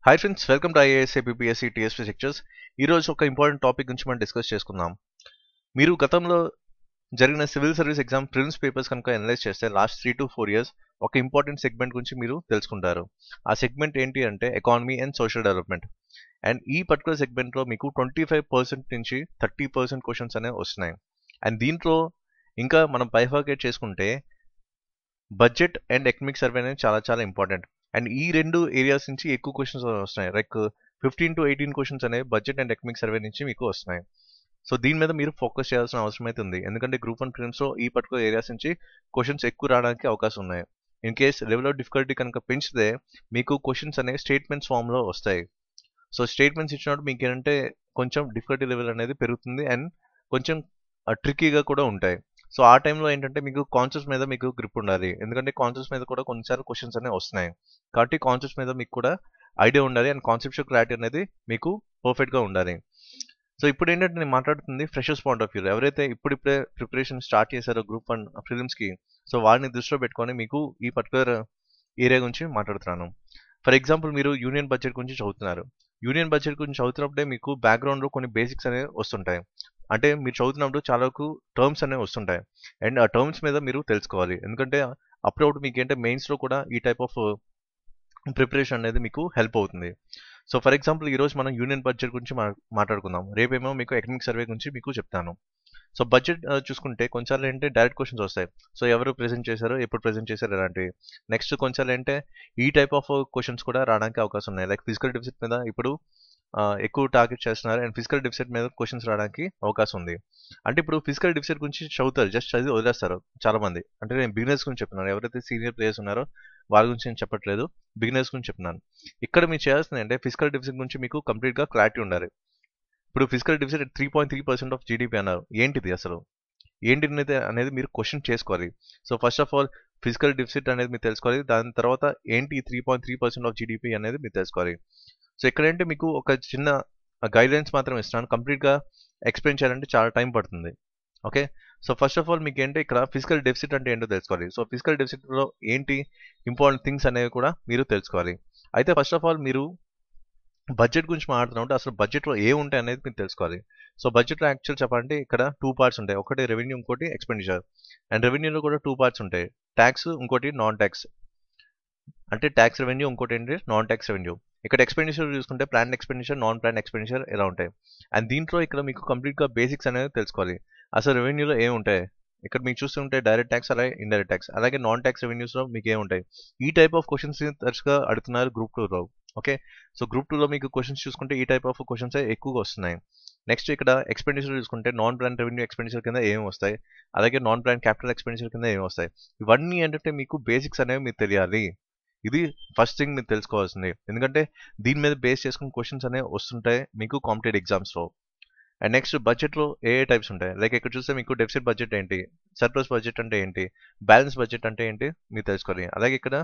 Hi friends, welcome to IAS APSC TSP lectures. ఈరోజు ఒక important topic గురించి మనం డిస్కస్ చేసుకుందాం. మీరు గతంలో జరిగిన civil service exam prelims papers కనుక అనలైజ్ చేస్తే లాస్ట్ 3 to 4 years ఒక ఇంపార్టెంట్ సెగ్మెంట్ గురించి మీరు తెలుసుకుంటారు. ఆ సెగ్మెంట్ ఏంటి అంటే economy and social development. And ఈ పర్టికులర్ సెగ్మెంట్లో మీకు 25% నుంచి 30% క్వశ్చన్స్ అనేవి వస్తున్నాయి. అండ్ దీంట్లో ఇంకా మనం బైఫర్కేట్ చేసుకుంటే బడ్జెట్ అండ్ ఎకనామిక్ సర్వే అనేది చాలా చాలా ఇంపార్టెంట్. అండ్ ఈ రెండు ఏరియాస్ నుంచి ఎక్కువ క్వశ్చన్స్ వస్తున్నాయి. లైక్ 15 to 18 క్వశ్చన్స్ అనేవి బడ్జెట్ అండ్ ఎకనామిక్ సర్వే నుంచి మీకు వస్తున్నాయి. సో దీని మీద మీరు ఫోకస్ చేయాల్సిన అవసరం అయితే ఉంది. ఎందుకంటే గ్రూప్ 1 ప్రిలిమ్స్లో ఈ పర్టికులర్ ఏరియాస్ నుంచి క్వశ్చన్స్ ఎక్కువ రావడానికి అవకాశం ఉన్నాయి. In case level of difficulty కనుక పెంచితే మీకు క్వశ్చన్స్ అనేవి స్టేట్మెంట్స్ ఫామ్లో వస్తాయి. సో స్టేట్మెంట్స్ ఇచ్చినప్పుడు మీకు ఏంటంటే కొంచెం డిఫికల్టీ లెవెల్ అనేది పెరుగుతుంది అండ్ కొంచెం ట్రిక్కీగా కూడా ఉంటాయి. సో ఆ టైంలో ఏంటంటే మీకు కాన్సెప్ట్స్ మీద మీకు గ్రిప్ ఉండాలి. ఎందుకంటే కాన్సెప్ట్స్ మీద కూడా కొన్నిసార్లు క్వశ్చన్స్ అనేవి వస్తున్నాయి. కాబట్టి కాన్సెప్ట్స్ మీద మీకు కూడా ఐడియా ఉండాలి అండ్ కాన్సెప్చువల్ క్లారిటీ అనేది మీకు పర్ఫెక్ట్గా ఉండాలి. సో ఇప్పుడు ఏంటంటే నేను మాట్లాడుతుంది ఫ్రెషర్స్ పాయింట్ ఆఫ్ వ్యూ. ఎవరైతే ఇప్పుడిప్పుడే ప్రిపరేషన్ స్టార్ట్ చేశారో గ్రూప్ 1 ప్రిలిమ్స్కి, సో వారిని దృష్టిలో పెట్టుకొని మీకు ఈ పర్టికులర్ ఏరియా గురించి మాట్లాడుతున్నాను. ఫర్ ఎగ్జాంపుల్ మీరు యూనియన్ బడ్జెట్ గురించి చదువుతున్నారు. యూనియన్ బడ్జెట్ గురించి చదువుతున్నప్పుడే మీకు బ్యాక్గ్రౌండ్లో కొన్ని బేసిక్స్ అనేవి వస్తుంటాయి. అంటే మీరు చదువుతున్నప్పుడు చాలా వరకు టర్మ్స్ అనేవి వస్తుంటాయి. అండ్ ఆ టర్మ్స్ మీద మీరు తెలుసుకోవాలి. ఎందుకంటే అప్పుడప్పుడు మీకు ఏంటంటే మెయిన్స్లో కూడా ఈ టైప్ ఆఫ్ ప్రిపరేషన్ అనేది మీకు హెల్ప్ అవుతుంది. సో ఫర్ ఎగ్జాంపుల్ ఈరోజు మనం యూనియన్ బడ్జెట్ గురించి మాట్లాడుకుందాం. రేపేమో మీకు ఎకనామిక్ సర్వే గురించి మీకు చెప్తాను. సో బడ్జెట్ చూసుకుంటే కొన్నిసార్లు ఏంటంటే డైరెక్ట్ క్వశ్చన్స్ వస్తాయి. సో ఎవరు ప్రెజెంట్ చేశారు, ఎప్పుడు ప్రెజెంట్ చేశారు ఇలాంటివి. నెక్స్ట్ కొన్నిసార్లు ఏంటంటే ఈ టైప్ ఆఫ్ క్వశ్చన్స్ కూడా రావడానికి అవకాశం ఉన్నాయి. లైక్ ఫిజికల్ డెఫిసిట్ మీద ఇప్పుడు ఎక్కువ టార్గెట్ చేస్తున్నారు అండ్ ఫిజికల్ డెఫిసిట్ మీద క్వశ్చన్స్ రావడానికి అవకాశం ఉంది. అంటే ఇప్పుడు ఫిజికల్ డెఫిసిట్ గురించి చదువుతారు, జస్ట్ చదివి వదిలేస్తారు చాలా మంది. అంటే నేను బిగినర్స్ గురించి చెప్తున్నాను. ఎవరైతే సీనియర్ ప్లేయర్స్ ఉన్నారో వాళ్ళ గురించి నేను చెప్పట్లేదు, బిగినర్స్ గురించి చెప్తున్నాను. ఇక్కడ మీరు చేయాల్సింది అంటే ఫిజికల్ డెఫిసిట్ గురించి మీకు కంప్లీట్గా క్లారిటీ ఉండాలి. ఇప్పుడు ఫిజికల్ డెఫిసిట్ 3.3% ఆఫ్ జీడిపి అన్నారు. ఏంటిది అసలు, ఏంటి అనేది మీరు క్వశ్చన్ చేసుకోవాలి. So first of all physical deficit అనేది మీరు తెలుసుకోవాలి. దాని తర్వాత ఏంటి 3.3% ఆఫ్ జీడిపి అనేది మీరు తెలుసుకోవాలి. సో ఎక్కడంటే మీకు ఒక చిన్న గైడ్లైన్స్ మాత్రం ఇస్తున్నాను. కంప్లీట్గా ఎక్స్ప్లెయిన్ చేయాలంటే చాలా టైం పడుతుంది. Okay, so first of all మీకు ఏంటి ఇక్కడ ఫిజికల్ డెఫిసిట్ అంటే ఏంటో తెలుసుకోవాలి. సో ఫిజికల్ డెఫిసిట్లో ఏంటి ఇంపార్టెంట్ థింగ్స్ అనేవి కూడా మీరు తెలుసుకోవాలి. అయితే ఫస్ట్ ఆఫ్ ఆల్ మీరు బడ్జెట్ గురించి మాట్లాడుతున్నప్పుడు అసలు బడ్జెట్లో ఏ ఉంటాయి అనేది మీరు తెలుసుకోవాలి. సో బడ్జెట్లో యాక్చువల్ చెప్పాలంటే ఇక్కడ 2 పార్ట్స్ ఉంటాయి. ఒకటి రెవెన్యూ, ఇంకోటి ఎక్స్పెండిచర్. అండ్ రెవెన్యూలో కూడా 2 పార్ట్స్ ఉంటాయి. ట్యాక్స్, ఇంకోటి నాన్ ట్యాక్స్. అంటే ట్యాక్స్ రెవెన్యూ, ఇంకోటి ఏంటి నాన్ ట్యాక్స్ రెవెన్యూ. ఇక్కడ ఎక్స్పెండిచర్ చూసుకుంటే plan expenditure, non plan expenditure ఇలా ఉంటాయి. అండ్ దీంట్లో ఇక్కడ మీకు కంప్లీట్గా బేసిక్స్ అనేది తెలుసుకోవాలి. అసలు రెవెన్యూలో ఏమి ఉంటాయి, ఇక్కడ మీకు చూస్తుంటే డైరెక్ట్ ట్యాక్స్, అలాగే ఇండైరెక్ట్ ట్యాక్స్, అలాగే నాన్ ట్యాక్స్ రెవెన్యూస్లో మీకు ఏముంటాయి. ఈ టైప్ ఆఫ్ క్వశ్చన్స్ తరచుగా అడుగుతున్నారు గ్రూప్ 2లో. ఓకే, సో గ్రూప్ 2లో మీకు క్వశ్చన్స్ చూసుకుంటే ఈ టైప్ ఆఫ్ క్వశ్చన్స్ ఎక్కువగా వస్తున్నాయి. నెక్స్ట్ ఇక్కడ ఎక్స్పెండిచర్ చూసుకుంటే నాన్ ప్లాన్ రెవెన్యూ ఎక్స్పెండిచర్ కింద ఏమి వస్తాయి, అలాగే నాన్ ప్లాన్ క్యాపిటల్ ఎక్స్పెండిచర్ కింద ఏమి వస్తాయి. ఇవన్నీ ఏంటంటే మీకు బేసిక్స్ అనేవి మీకు తెలియాలి. ఇది ఫస్ట్ థింగ్ మీరు తెలుసుకోవాల్సింది. ఎందుకంటే దీని మీద బేస్ చేసుకుని క్వశ్చన్స్ అనేవి వస్తుంటాయి మీకు కాంపిటేటివ్ ఎగ్జామ్స్లో. అండ్ నెక్స్ట్ బడ్జెట్లో ఏ టైప్స్ ఉంటాయి. లైక్ ఇక్కడ చూస్తే మీకు డెఫిసిట్ బడ్జెట్ ఏంటి, సర్ప్లస్ బడ్జెట్ అంటే ఏంటి, బ్యాలెన్స్ బడ్జెట్ అంటే ఏంటి మీరు తెలుసుకోవాలి. అలాగే ఇక్కడ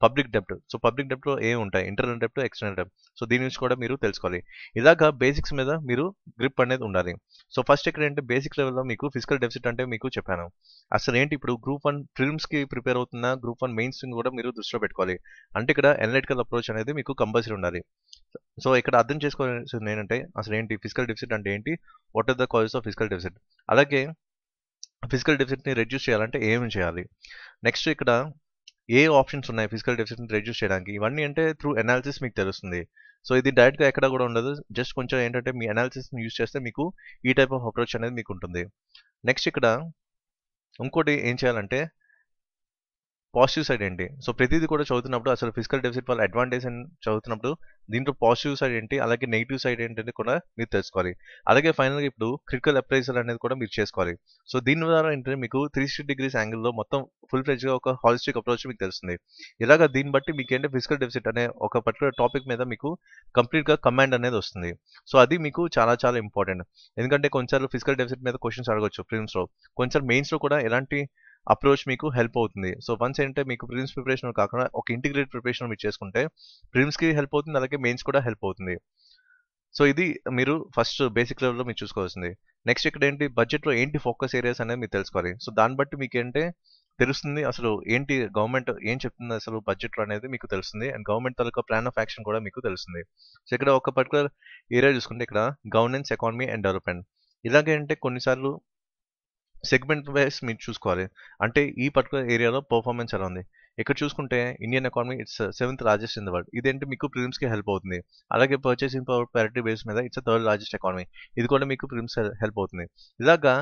పబ్లిక్ డెప్ట్. సో పబ్లిక్ డెప్ట్లో ఏ ఉంటాయి, ఇంటర్నల్ డెప్ట్, ఎక్స్టర్నల్ డెప్ట్. సో దీని నుంచి కూడా మీరు తెలుసుకోవాలి. ఇలాగా బేసిక్స్ మీద మీరు గ్రిప్ అనేది ఉండాలి. సో ఫస్ట్ ఇక్కడ ఏంటి బేసిక్ లెవెల్లో మీకు ఫిజికల్ డెఫిసిట్ అంటే మీకు చెప్పాను. అసలు ఏంటి ఇప్పుడు గ్రూప్ 1 ప్రిలిమ్స్కి ప్రిపేర్ అవుతున్న గ్రూప్ 1 మెయిన్స్ కూడా మీరు దృష్టిలో పెట్టుకోవాలి. అంటే ఇక్కడ అనలిటికల్ అప్రోచ్ అనేది మీకు కంపల్సరీ ఉండాలి. సో ఇక్కడ అర్థం చేసుకోవాల్సింది ఏంటంటే అసలు ఏంటి ఫిజికల్ డెఫిసిట్ అంటే ఏంటి, what are the causes of physical deficit, అలాగే ఫిజికల్ డెఫిసిట్ని రెడ్యూస్ చేయాలంటే ఏమి చేయాలి. నెక్స్ట్ ఇక్కడ ఏ ఆప్షన్స్ ఉన్నాయి ఫిజికల్ డెఫిసిట్ని రెడ్యూస్ చేయడానికి. ఇవన్నీ అంటే త్రూ అనాలిసిస్ మీకు తెలుస్తుంది. సో ఇది డైరెక్ట్గా ఎక్కడ కూడా ఉండదు. జస్ట్ కొంచెం ఏంటంటే మీ అనాలిసిస్ని యూజ్ చేస్తే మీకు ఈ టైప్ ఆఫ్ అప్రోచ్ అనేది మీకు ఉంటుంది. నెక్స్ట్ ఇక్కడ ఇంకోటి ఏం చేయాలంటే పాజిటివ్ సైడ్ ఏంటి. సో ప్రతిదీ కూడా చదువుతున్నప్పుడు అసలు ఫిజికల్ డెఫిసిట్ వల్ల అడ్వాంటేజ్ అని చదువుతున్నప్పుడు దీంట్లో పాజిటివ్ సైడ్ ఏంటి, అలాగే నెగిటివ్ సైడ్ ఏంటి కూడా మీరు తెలుసుకోవాలి. అలాగే ఫైనల్గా ఇప్పుడు క్రిటికల్ అప్రైజల్ అనేది కూడా మీరు చేసుకోవాలి. సో దీని ద్వారా ఏంటంటే మీకు 360 degrees యాంగిల్లో మొత్తం ఫుల్ ఫ్లెడ్జ్గా ఒక హాలిస్టిక్ అప్రోచ్ మీకు తెలుస్తుంది. ఇలాగా దీన్ని బట్టి మీకు ఏంటంటే ఫిజికల్ డెఫిసిట్ అనే ఒక పర్టికులర్ టాపిక్ మీద మీకు కంప్లీట్గా కమాండ్ అనేది వస్తుంది. సో అది మీకు చాలా చాలా ఇంపార్టెంట్. ఎందుకంటే కొన్నిసార్లు ఫిజికల్ డెఫిసిట్ మీద క్వశ్చన్స్ అడగొచ్చు ప్రిలిమ్స్లో, కొన్నిసార్లు మెయిన్స్లో కూడా ఎలాంటి అప్రోచ్ మీకు హెల్ప్ అవుతుంది. సో వన్స్ ఏంటంటే మీకు ప్రిలిమ్స్ ప్రిపరేషన్ కాకుండా ఒక ఇంటిగ్రేటెడ్ ప్రిపరేషన్ మీరు చేసుకుంటే ప్రిలిమ్స్కి హెల్ప్ అవుతుంది, అలాగే మెయిన్స్ కూడా హెల్ప్ అవుతుంది. సో ఇది మీరు ఫస్ట్ బేసిక్ లెవెల్లో మీరు చూసుకోవాల్సింది. నెక్స్ట్ ఇక్కడ ఏంటి బడ్జెట్లో ఏంటి ఫోకస్ ఏరియాస్ అనేది మీరు తెలుసుకోవాలి. సో దాన్ని బట్టి మీకు ఏంటంటే తెలుస్తుంది అసలు ఏంటి గవర్నమెంట్ ఏం చెప్తుంది అసలు బడ్జెట్లో అనేది మీకు తెలుస్తుంది. And government taluka plan of action కూడా మీకు తెలుస్తుంది. సో ఇక్కడ ఒక పర్టికులర్ ఏరియా చూసుకుంటే ఇక్కడ గవర్నెన్స్, ఎకానమీ అండ్ డెవలప్మెంట్. ఇలాగే అంటే కొన్నిసార్లు సెగ్మెంట్ వైస్ మీరు చూసుకోవాలి. అంటే ఈ పర్టికులర్ ఏరియాలో పర్ఫార్మెన్స్ ఎలా ఉంది. ఇక్కడ చూసుకుంటే Indian economy it's 7th largest in the world. ఇదేంటి మీకు ప్రిలిమ్స్కి హెల్ప్ అవుతుంది. అలాగే పర్చేసింగ్ పవర్ పారిటీ బేస్ మీద ఇట్స్ 3rd లార్జెస్ట్ ఎకానమీ. ఇది కూడా మీకు ప్రిలిమ్స్ హెల్ప్ అవుతుంది. ఇలాగా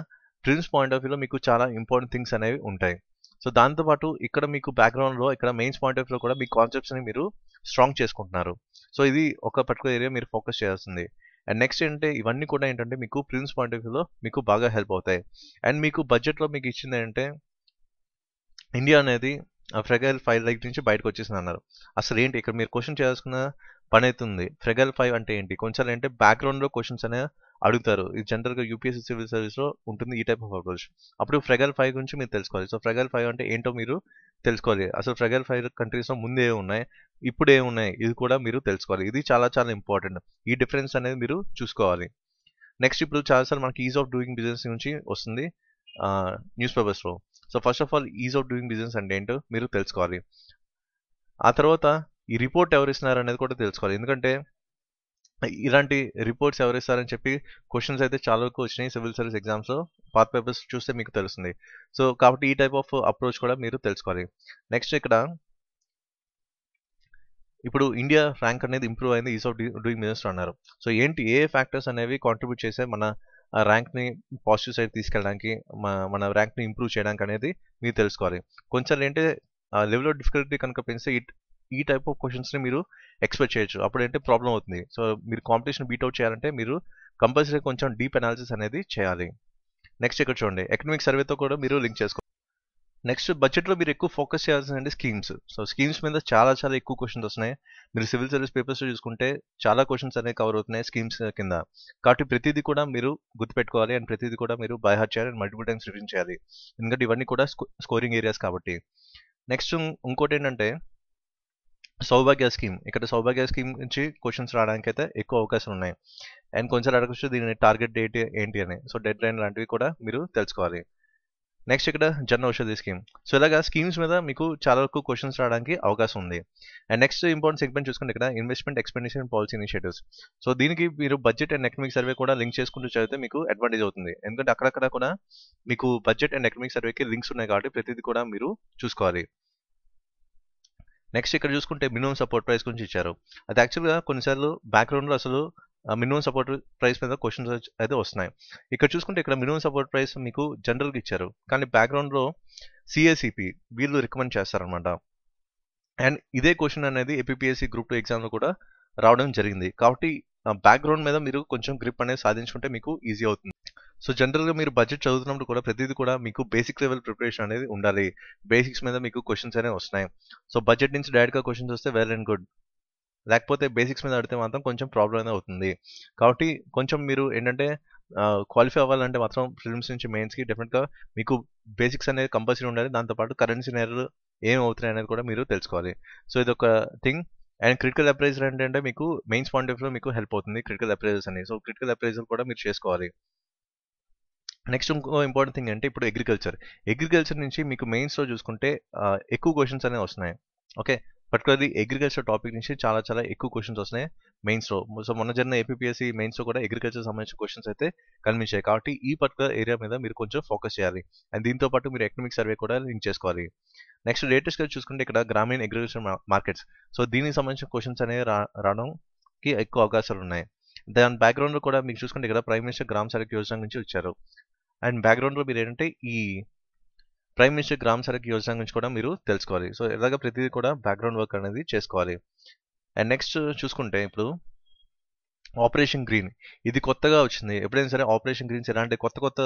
ప్రిలిమ్స్ పాయింట్ ఆఫ్ వ్యూలో మీకు చాలా ఇంపార్టెంట్ థింగ్స్ అనేవి ఉంటాయి. సో దాంతోపాటు ఇక్కడ మీకు బ్యాక్గ్రౌండ్లో ఇక్కడ మెయిన్స్ పాయింట్ ఆఫ్ వ్యూలో కూడా మీ కాన్సెప్ట్స్ని మీరు స్ట్రాంగ్ చేసుకుంటున్నారు. సో ఇది ఒక పర్టికులర్ ఏరియా మీరు ఫోకస్ చేయాల్సింది. అండ్ నెక్స్ట్ ఏంటంటే ఇవన్నీ కూడా ఏంటంటే మీకు ప్రిలిమ్స్ పాయింట్ ఆఫ్ వ్యూలో మీకు బాగా హెల్ప్ అవుతాయి. అండ్ మీకు బడ్జెట్లో మీకు ఇచ్చింది ఏంటంటే ఇండియా అనేది ఫ్రెగైల్ 5 లైక్ నుంచి బయటకు వచ్చేసింది అన్నారు. అసలు ఏంటి ఇక్కడ మీరు క్వశ్చన్ చేయాల్సిన పని అవుతుంది. ఫ్రెగైల్ 5 అంటే ఏంటి? కొంచెం అంటే బ్యాక్గ్రౌండ్లో క్వశ్చన్స్ అనే అడుగుతారు. ఇది జనరల్గా యూపీఎస్సీ సివిల్ సర్వీస్లో ఉంటుంది ఈ టైప్ ఆఫ్ అప్రోచ్. అప్పుడు ఫ్రెగైల్ 5 గురించి మీరు తెలుసుకోవాలి. సో ఫ్రెగైల్ 5 అంటే ఏంటో మీరు తెలుసుకోవాలి. అసలు ఫ్రెగైల్ 5 కంట్రీస్లో ముందే ఉన్నాయి, ఇప్పుడు ఏమున్నాయి ఇది కూడా మీరు తెలుసుకోవాలి. ఇది చాలా చాలా ఇంపార్టెంట్. ఈ డిఫరెన్స్ అనేది మీరు చూసుకోవాలి. నెక్స్ట్ ఇప్పుడు చాలాసార్లు మనకి ఈజ్ ఆఫ్ డూయింగ్ బిజినెస్ నుంచి వస్తుంది న్యూస్ పేపర్స్లో. So first of all ease of doing business అంటే ఏంటో మీరు తెలుసుకోవాలి. ఆ తర్వాత ఈ రిపోర్ట్ ఎవరు ఇస్తున్నారు అనేది కూడా తెలుసుకోవాలి. ఎందుకంటే ఇలాంటి రిపోర్ట్స్ ఎవరు ఇస్తారని చెప్పి క్వశ్చన్స్ అయితే చాలా వరకు వచ్చినాయి సివిల్ సర్వీస్ ఎగ్జామ్స్లో. పాత్ పేపర్స్ చూస్తే మీకు తెలుస్తుంది. సో కాబట్టి ఈ టైప్ ఆఫ్ అప్రోచ్ కూడా మీరు తెలుసుకోవాలి. నెక్స్ట్ ఇక్కడ ఇప్పుడు ఇండియా ర్యాంక్ అనేది ఇంప్రూవ్ అయింది ఈజ్ ఆఫ్ డూయింగ్ బిజినెస్ అన్నారు. సో ఏంటి ఏ ఫ్యాక్టర్స్ అనేవి కాంట్రిబ్యూట్ చేసే మన ర్యాంక్ని పాజిటివ్ సైడ్ తీసుకెళ్ళడానికి, మన ర్యాంక్ని ఇంప్రూవ్ చేయడానికి అనేది మీరు తెలుసుకోవాలి. కొంచెం ఏంటంటే లెవెల్ ఆఫ్ డిఫికల్టీ కనుక పెంచితే ఈ టైప్ ఆఫ్ క్వశ్చన్స్ని మీరు ఎక్స్పెక్ట్ చేయొచ్చు. అప్పుడు ఏంటంటే ప్రాబ్లం అవుతుంది. సో మీరు కాంపిటీషన్ బీట్అవుట్ చేయాలంటే మీరు కంపల్సరీ కొంచెం డీప్ అనాలిసిస్ అనేది చేయాలి. నెక్స్ట్ ఇక్కడ చూడండి ఎకనామిక్ సర్వేతో కూడా మీరు లింక్ చేసుకోవాలి. నెక్స్ట్ బడ్జెట్లో మీరు ఎక్కువ ఫోకస్ చేయాల్సిందంటే స్కీమ్స్. సో స్కీమ్స్ మీద చాలా చాలా ఎక్కువ క్వశ్చన్స్ వస్తున్నాయి. మీరు సివిల్ సర్వీస్ పేపర్స్ చూసుకుంటే చాలా క్వశ్చన్స్ అనేవి కవర్ అవుతున్నాయి స్కీమ్స్ కింద. కాబట్టి ప్రతిదీ కూడా మీరు గుర్తుపెట్టుకోవాలి అండ్ ప్రతిదీ కూడా మీరు బై హార్ట్ చేయాలి అండ్ మల్టిపుల్ టైమ్స్ రివిజన్ చేయాలి. ఎందుకంటే ఇవన్నీ కూడా స్కోరింగ్ ఏరియాస్ కాబట్టి. నెక్స్ట్ ఇంకోటి ఏంటంటే సౌభాగ్య స్కీమ్. ఇక్కడ సౌభాగ్య స్కీమ్ నుంచి క్వశ్చన్స్ రావడానికి అయితే ఎక్కువ అవకాశాలు ఉన్నాయి. అండ్ కొంచెం అడగచ్చు దీని టార్గెట్ డేట్ ఏంటి అని. సో డెడ్ లైన్ లాంటివి కూడా మీరు తెలుసుకోవాలి. నెక్స్ట్ ఇక్కడ జన్ ఔషధి స్కీమ్. సో ఇలాగా స్కీమ్స్ మీద మీకు చాలా వరకు క్వశ్చన్స్ రావడానికి అవకాశం ఉంది. అండ్ నెక్స్ట్ ఇంపార్టెంట్ సెగ్మెంట్ చూసుకుంటే ఇక్కడ investment, expenditure and policy initiatives. So దీనికి మీరు బడ్జెట్ అండ్ ఎకనామిక్ సర్వే కూడా లింక్ చేసుకుంటూ చదివితే మీకు అడ్వాంటేజ్ అవుతుంది. ఎందుకంటే అక్కడక్కడ కూడా మీకు బడ్జెట్ అండ్ ఎకనామిక్ సర్వేకి లింక్స్ ఉన్నాయి కాబట్టి ప్రతిదీ కూడా మీరు చూసుకోవాలి. నెక్స్ట్ ఇక్కడ చూసుకుంటే మినిమం సపోర్ట్ ప్రైస్ గురించి ఇచ్చారు. అది యాక్చువల్గా కొన్నిసార్లు బ్యాక్గ్రౌండ్లో అసలు మినిమం సపోర్ట్ ప్రైస్ మీద క్వశ్చన్స్ అయితే వస్తున్నాయి. ఇక్కడ చూసుకుంటే ఇక్కడ మినిమం సపోర్ట్ ప్రైస్ మీకు జనరల్గా ఇచ్చారు, కానీ బ్యాక్గ్రౌండ్లో సిఏసిపి వీళ్ళు రికమెండ్ చేస్తారనమాట. అండ్ ఇదే క్వశ్చన్ అనేది ఏపీఎస్సీ గ్రూప్ 2 ఎగ్జామ్లో కూడా రావడం జరిగింది. కాబట్టి బ్యాక్గ్రౌండ్ మీద మీరు కొంచెం గ్రిప్ అనేది సాధించుకుంటే మీకు ఈజీ అవుతుంది. సో జనరల్గా మీరు బడ్జెట్ చదువుతున్నప్పుడు కూడా ప్రతిదీ కూడా మీకు బేసిక్ లెవెల్ ప్రిపరేషన్ అనేది ఉండాలి. బేసిక్స్ మీద మీకు క్వశ్చన్స్ అనేవి వస్తున్నాయి. సో బడ్జెట్ నుంచి డైరెక్ట్గా క్వశ్చన్స్ వస్తే వెల్ అండ్ గుడ్, లేకపోతే బేసిక్స్ మీద అడిగితే మాత్రం కొంచెం ప్రాబ్లం అనేది అవుతుంది. కాబట్టి కొంచెం మీరు ఏంటంటే క్వాలిఫై అవ్వాలంటే మాత్రం ఫిల్మ్స్ నుంచి మెయిన్స్కి డెఫినెట్గా మీకు బేసిక్స్ అనేది కంపల్సరీ ఉండాలి. దాంతోపాటు కరెన్సీ నేరలు ఏం అవుతున్నాయి అనేది కూడా మీరు తెలుసుకోవాలి. సో ఇది ఒక థింగ్. అండ్ క్రిటికల్ అప్రైజర్ అంటే మీకు మెయిన్స్ పాయింట్ ఆఫ్ వ్యూ మీకు హెల్ప్ అవుతుంది క్రిటికల్ అప్రైజర్స్ అని. సో క్రిటికల్ అప్రైజర్ కూడా మీరు చేసుకోవాలి. నెక్స్ట్ ఇంకో ఇంపార్టెంట్ థింగ్ అంటే ఇప్పుడు అగ్రికల్చర్ నుంచి మీకు మెయిన్స్లో చూసుకుంటే ఎక్కువ క్వశ్చన్స్ అనేవి వస్తున్నాయి. ఓకే, పర్టికులర్లీ అగ్రికల్చర్ టాపిక్ నుంచి చాలా చాలా ఎక్కువ క్వశ్చన్స్ వస్తున్నాయి మెయిన్స్లో. సో మొన్న జరిగిన ఏపీఎస్సీ మెయిన్స్లో కూడా అగ్రికల్చర్ సంబంధించిన క్వశ్చన్స్ అయితే కనిపించాయి. కాబట్టి ఈ పర్టికులర్ ఏరియా మీద మీరు కొంచెం ఫోకస్ చేయాలి. అండ్ దీంతో పాటు మీరు ఎకనామిక్ సర్వే కూడా లింక్ చేసుకోవాలి. నెక్స్ట్ లేటెస్ట్గా చూసుకుంటే ఇక్కడ గ్రామీణ అగ్రికల్చర్ మార్కెట్స్. సో దీనికి సంబంధించిన క్వశ్చన్స్ అనేవి రావడానికి ఎక్కువ అవకాశాలు ఉన్నాయి. దాని బ్యాక్గ్రౌండ్లో కూడా మీకు చూసుకుంటే ఇక్కడ prime minister gram Sadak Yojana నుంచి వచ్చారు. అండ్ బ్యాక్గ్రౌండ్లో మీరు ఏంటంటే ఈ prime minister gram Sadak Yojana గురించి కూడా మీరు తెలుసుకోవాలి. సో ఇలాగ ప్రతిదీ కూడా బ్యాక్గ్రౌండ్ వర్క్ అనేది చేసుకోవాలి. అండ్ నెక్స్ట్ చూసుకుంటే ఇప్పుడు ఆపరేషన్ గ్రీన్ ఇది కొత్తగా వచ్చింది. ఎప్పుడైనా సరే ఆపరేషన్ గ్రీన్స్ ఎలాంటి కొత్త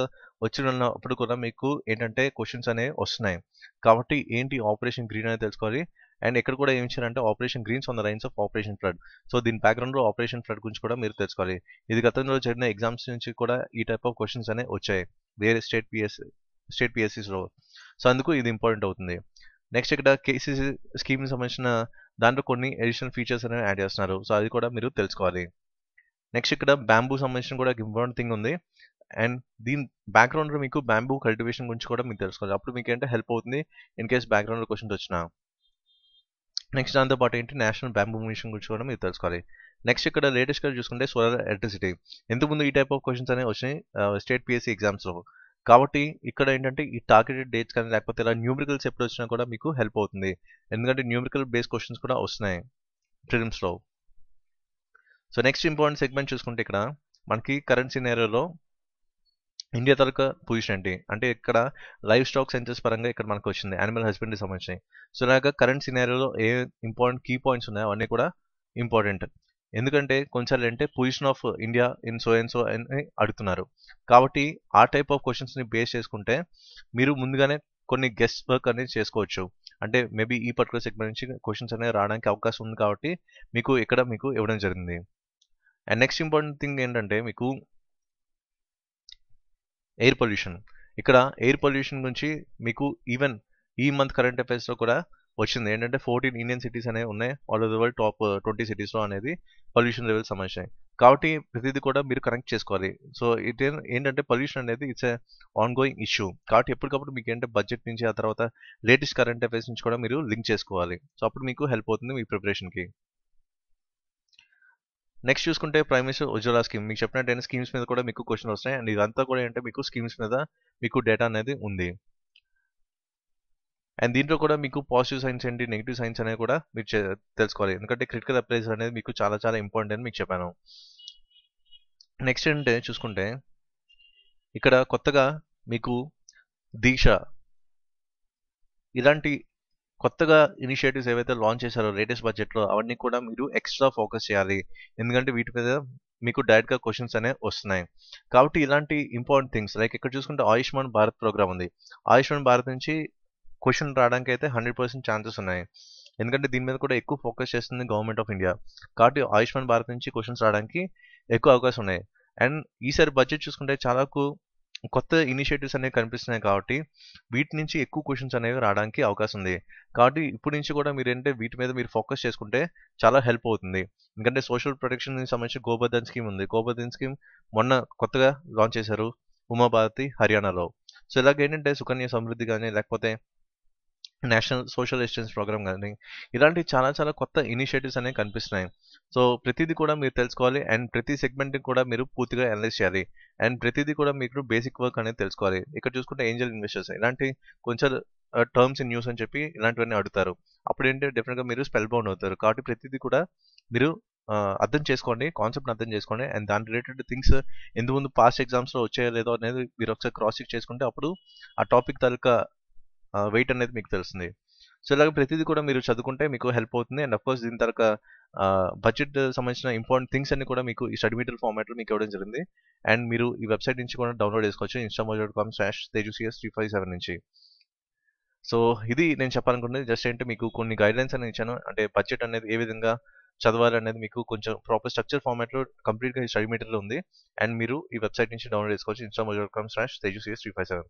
వచ్చినప్పుడు కూడా మీకు ఏంటంటే క్వశ్చన్స్ అనేవి వస్తున్నాయి. కాబట్టి ఏంటి ఆపరేషన్ గ్రీన్ అనేది తెలుసుకోవాలి. అండ్ ఇక్కడ కూడా ఏమి ఇచ్చారంటే operation greens on the lines of operation flood. So దీని బ్యాక్గ్రౌండ్లో ఆపరేషన్ ఫ్లడ్ గురించి కూడా మీరు తెలుసుకోవాలి. ఇది గతంలో జరిగిన ఎగ్జామ్స్ నుంచి కూడా ఈ టైప్ ఆఫ్ క్వశ్చన్స్ అనేవి వచ్చాయి వేరే స్టేట్ పిఎస్సీస్లో. సో అందుకు ఇది ఇంపార్టెంట్ అవుతుంది. నెక్స్ట్ ఇక్కడ కేసీసీ స్కీమ్కి సంబంధించిన దాంట్లో కొన్ని అడిషనల్ ఫీచర్స్ అనేవి యాడ్ చేస్తున్నారు. సో అది కూడా మీరు తెలుసుకోవాలి. నెక్స్ట్ ఇక్కడ బ్యాంబూ సంబంధించిన కూడా ఇంపార్టెంట్ థింగ్ ఉంది. అండ్ దీని బ్యాక్గ్రౌండ్లో మీకు బ్యాంబూ కల్టివేషన్ గురించి కూడా మీకు తెలుసుకోవాలి. అప్పుడు మీకు ఏంటంటే హెల్ప్ అవుతుంది ఇన్ కేస్ బ్యాక్గ్రౌండ్లో క్వశ్చన్స్ వచ్చినా. నెక్స్ట్ దాంతోపాటు ఏంటి నేషనల్ బ్యాంబూ మిషన్ గురించి కూడా మీరు తెలుసుకోవాలి. నెక్స్ట్ ఇక్కడ లేటెస్ట్గా చూసుకుంటే సోలార్ ఎలక్ట్రిసిటీ. ఇంతకుముందు ఈ టైప్ ఆఫ్ క్వశ్చన్స్ అనేవి వచ్చినాయి స్టేట్ పిఎస్సి ఎగ్జామ్స్లో. కాబట్టి ఇక్కడ ఏంటంటే ఈ టార్గెటెడ్ డేట్స్ కానీ లేకపోతే ఇలా న్యూమరికల్స్ ఎప్పుడు వచ్చినా కూడా మీకు హెల్ప్ అవుతుంది. ఎందుకంటే న్యూమరికల్ బేస్ క్వశ్చన్స్ కూడా వస్తున్నాయి ప్రిలిమ్స్లో. సో నెక్స్ట్ ఇంపార్టెంట్ సెగ్మెంట్ చూసుకుంటే ఇక్కడ మనకి కరెంట్ సినారియోలో ఇండియా తాలూకా పొజిషన్ ఏంటి అంటే ఇక్కడ లైవ్ స్టాక్ సెన్సెస్ పరంగా ఇక్కడ మనకు వచ్చింది యానిమల్ హస్బెండరీ సంబంధించి. సో ఇలాగా కరెంట్ సినారియోలో ఏ ఇంపార్టెంట్ కీ పాయింట్స్ ఉన్నాయో అవన్నీ కూడా ఇంపార్టెంట్. ఎందుకంటే కొంచెం అంటే position of India in so and so అని అడుగుతున్నారు. కాబట్టి ఆ టైప్ ఆఫ్ క్వశ్చన్స్ని బేస్ చేసుకుంటే మీరు ముందుగానే కొన్ని గెస్ట్ వర్క్ అనేది చేసుకోవచ్చు. అంటే మేబీ ఈ పర్టికులర్ సెగ్మెంట్ నుంచి క్వశ్చన్స్ అనేవి రావడానికి అవకాశం ఉంది కాబట్టి మీకు ఇక్కడ మీకు ఇవ్వడం జరిగింది. అండ్ నెక్స్ట్ ఇంపార్టెంట్ థింగ్ ఏంటంటే మీకు ఎయిర్ పొల్యూషన్. ఇక్కడ ఎయిర్ పొల్యూషన్ గురించి మీకు ఈవెన్ ఈ మంత్ కరెంట్ అఫైర్స్లో కూడా వచ్చింది ఏంటంటే 14 ఇండియన్ సిటీస్ అనేవి ఉన్నాయి all over the world top 20 సిటీస్లో అనేది పొల్యూషన్ లెవెల్స్ సంబంధించాయి. కాబట్టి ప్రతిదీ కూడా మీరు కనెక్ట్ చేసుకోవాలి. సో ఏంటంటే పొల్యూషన్ అనేది it's A on going issue. కాబట్టి ఎప్పటికప్పుడు మీకు ఏంటంటే బడ్జెట్ నుంచి ఆ తర్వాత లేటెస్ట్ కరెంట్ అఫైర్స్ నుంచి కూడా మీరు లింక్ చేసుకోవాలి. సో అప్పుడు మీకు హెల్ప్ అవుతుంది మీ ప్రిపరేషన్కి. నెక్స్ట్ చూసుకుంటే ప్రైమ్ మినిస్టర్ ఉజ్వలా స్కీమ్. మీకు చెప్పినట్టు స్కీమ్స్ మీద కూడా మీకు క్వశ్చన్ వస్తాయి. అండ్ ఇదంతా కూడా ఏంటంటే మీకు స్కీమ్స్ మీద మీకు డేటా అనేది ఉంది. అండ్ దీంట్లో కూడా మీకు పాజిటివ్ సైన్స్ ఏంటి నెగిటివ్ సైన్స్ అనేది కూడా మీరు తెలుసుకోవాలి. ఎందుకంటే క్రిటికల్ అప్రైజర్ అనేది మీకు చాలా చాలా ఇంపార్టెంట్ అని మీకు చెప్పాను. నెక్స్ట్ ఏంటంటే చూసుకుంటే ఇక్కడ కొత్తగా మీకు దీక్ష ఇలాంటి కొత్తగా ఇనిషియేటివ్స్ ఏవైతే లాంచ్ చేశారో లేటెస్ట్ బడ్జెట్లో అవన్నీ కూడా మీరు ఎక్స్ట్రా ఫోకస్ చేయాలి. ఎందుకంటే వీటి మీద మీకు డైరెక్ట్గా క్వశ్చన్స్ అనేవి వస్తున్నాయి. కాబట్టి ఇలాంటి ఇంపార్టెంట్ థింగ్స్ లైక్ ఇక్కడ చూసుకుంటే ఆయుష్మాన్ భారత్ ప్రోగ్రామ్ ఉంది. ఆయుష్మాన్ భారత్ నుంచి క్వశ్చన్ రావడానికి అయితే 100% ఛాన్సెస్ ఉన్నాయి. ఎందుకంటే దీని మీద కూడా ఎక్కువ ఫోకస్ చేస్తుంది గవర్నమెంట్ ఆఫ్ ఇండియా. కాబట్టి ఆయుష్మాన్ భారత్ నుంచి క్వశ్చన్స్ రావడానికి ఎక్కువ అవకాశం ఉన్నాయి. అండ్ ఈసారి బడ్జెట్ చూసుకుంటే చాలా కొత్త ఇనిషియేటివ్స్ అనేవి కనిపిస్తున్నాయి. కాబట్టి వీటి నుంచి ఎక్కువ క్వశ్చన్స్ అనేవి రావడానికి అవకాశం ఉంది. కాబట్టి ఇప్పటి నుంచి కూడా మీరు ఏంటంటే వీటి మీద మీరు ఫోకస్ చేసుకుంటే చాలా హెల్ప్ అవుతుంది. ఎందుకంటే సోషల్ ప్రొటెక్షన్ సంబంధించి గోబర్ధన్ స్కీమ్ ఉంది. గోబర్ధన్ స్కీమ్ మొన్న కొత్తగా లాంచ్ చేశారు ఉమాభారతి హర్యానాలో. సో ఇలాగ ఏంటంటే సుకన్య సమృద్ధి కానీ లేకపోతే నేషనల్ సోషల్ అసిస్టెన్స్ ప్రోగ్రామ్ కానీ ఇలాంటి చాలా చాలా కొత్త ఇనిషియేటివ్స్ అనేవి కనిపిస్తున్నాయి. సో ప్రతిదీ కూడా మీరు తెలుసుకోవాలి. అండ్ ప్రతి సెగ్మెంట్ని కూడా మీరు పూర్తిగా అనలైజ్ చేయాలి. అండ్ ప్రతిదీ కూడా మీకు బేసిక్ వర్క్ అనేది తెలుసుకోవాలి. ఇక్కడ చూసుకుంటే ఏంజల్ ఇన్వెస్టర్స్ ఇలాంటి కొంచెం టర్మ్స్ ఇన్ న్యూస్ అని చెప్పి ఇలాంటివన్నీ అడుగుతారు. అప్పుడు ఏంటంటే డెఫినెట్గా మీరు స్పెల్ బౌండ్ అవుతారు. కాబట్టి ప్రతిదీ కూడా మీరు అర్థం చేసుకోండి, కాన్సెప్ట్ని అర్థం చేసుకోండి. అండ్ దాని రిలేటెడ్ థింగ్స్ ముందు పాస్ట్ ఎగ్జామ్స్లో వచ్చాయో లేదో అనేది మీరు ఒకసారి క్రాస్ చెక్ చేసుకుంటే అప్పుడు ఆ టాపిక్ తాలూకా వెయిట్ అనేది మీకు తెలుస్తుంది. సో ఇలాగ ప్రతిదీ కూడా మీరు చదువుకుంటే మీకు హెల్ప్ అవుతుంది. అండ్ అఫ్కోర్స్ దీని తర్వాత బడ్జెట్ సంబంధించిన ఇంపార్టెంట్ థింగ్స్ అన్ని కూడా మీకు ఈ స్టడీ మెటీరియల్ ఫార్మాట్లో మీకు ఇవ్వడం జరిగింది. అండ్ మీరు ఈ వెబ్సైట్ నుంచి కూడా డౌన్లోడ్ చేసుకోవచ్చు instamojo.com/tejucs357 నుంచి. సో ఇది నేను చెప్పాలనుకుంటుంది. జస్ట్ ఏంటంటే మీకు కొన్ని గైడ్లైన్స్ అనేది ఇచ్చాను. అంటే బడ్జెట్ అనేది ఏ విధంగా చదవాలి అనేది మీకు కొంచెం ప్రాపర్ స్ట్రక్చర్ ఫార్మాట్లో కంప్లీట్గా ఈ స్టడీ మెటీరియల్ ఉంది. అండ్ మీరు ఈ వెబ్సైట్ నుంచి డౌన్లోడ్ చేసుకోవచ్చు instamojo.com/tejucs357.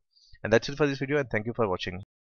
And that's it for this video, and thank you for watching.